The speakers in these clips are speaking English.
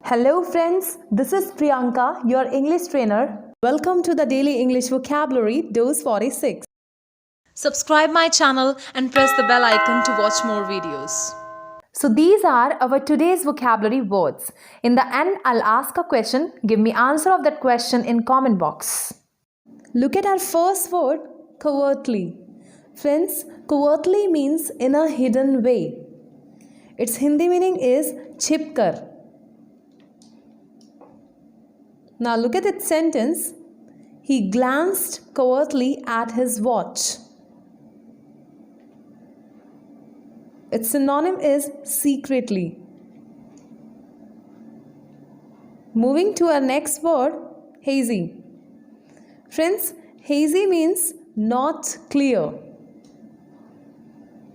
Hello friends, this is Priyanka, your English trainer. Welcome to the Daily English Vocabulary Dose 46. Subscribe my channel and press the bell icon to watch more videos. So these are our today's vocabulary words. In the end, I'll ask a question. Give me answer of that question in comment box. Look at our first word, covertly. Friends, covertly means in a hidden way. Its Hindi meaning is chipkar. Now look at its sentence. He glanced covertly at his watch. Its synonym is secretly. Moving to our next word, hazy. Friends, hazy means not clear.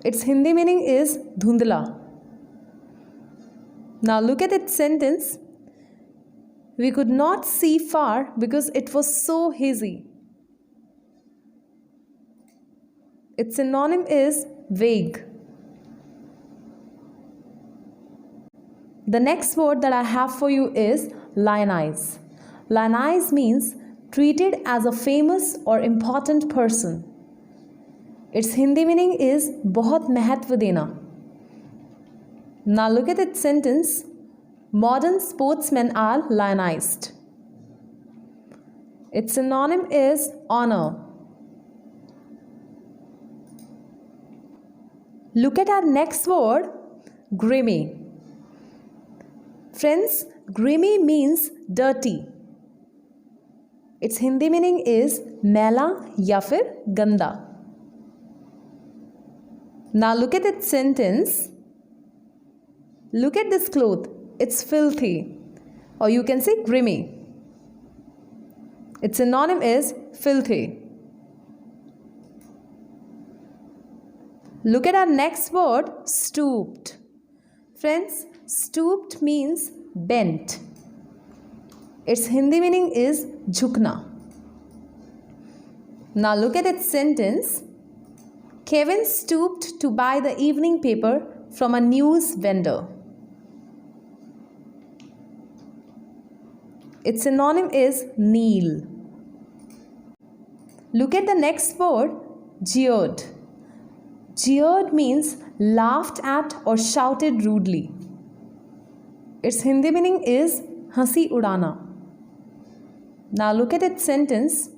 Its Hindi meaning is dhundla. Now look at its sentence. We could not see far because it was so hazy. Its synonym is vague. The next word that I have for you is lionize. Lionize means treated as a famous or important person. Its Hindi meaning is बहुत महत्व देना. Now look at its sentence. Modern sportsmen are lionized. Its synonym is honor. Look at our next word, grimy. Friends, grimy means dirty. Its Hindi meaning is मैला या फिर गंदा. Now look at its sentence. Look at this cloth. It's filthy. Or you can say grimy. Its synonym is filthy. Look at our next word, stooped. Friends, stooped means bent. Its Hindi meaning is jhukna. Now look at its sentence. Kevin stooped to buy the evening paper from a news vendor. Its synonym is kneel. Look at the next word, jeered. Jeered means laughed at or shouted rudely. Its Hindi meaning is hansi udana. Now look at its sentence.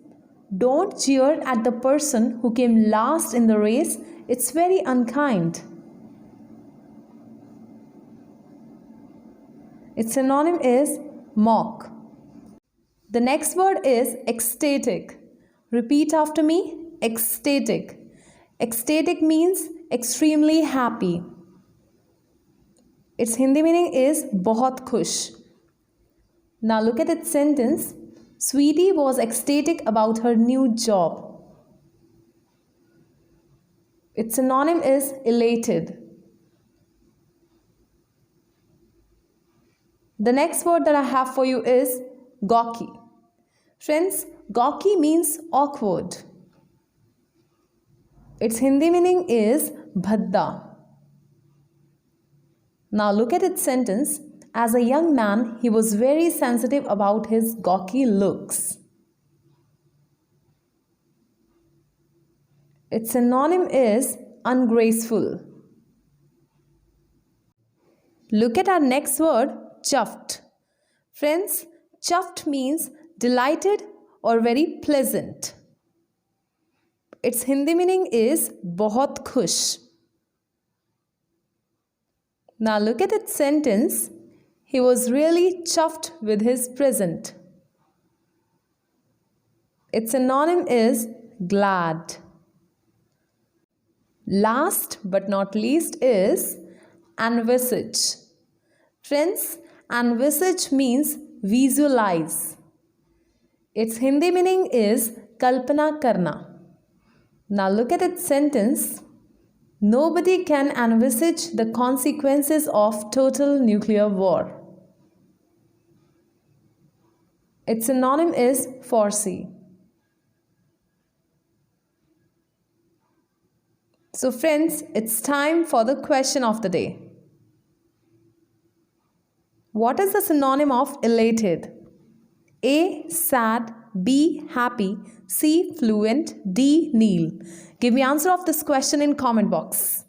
Don't jeer at the person who came last in the race. It's very unkind. Its synonym is mock. The next word is ecstatic. Repeat after me, ecstatic. Ecstatic means extremely happy. Its Hindi meaning is बहुत खुश. Now look at its sentence. Sweetie was ecstatic about her new job. Its synonym is elated. The next word that I have for you is gawky. Friends, gawky means awkward. Its Hindi meaning is bhadda. Now look at its sentence. As a young man, he was very sensitive about his gawky looks. Its synonym is ungraceful. Look at our next word, chuffed. Friends, chuffed means delighted or very pleasant. Its Hindi meaning is बहुत खुश. Now look at its sentence. He was really chuffed with his present. Its synonym is glad. Last but not least is envisage. Friends, envisage means visualize. Its Hindi meaning is kalpana karna. Now look at its sentence. Nobody can envisage the consequences of total nuclear war. Its synonym is foresee. So friends, it's time for the question of the day. What is the synonym of elated? A. Sad. B. Happy. C. Fluent. D. Kneel. Give me answer of this question in comment box.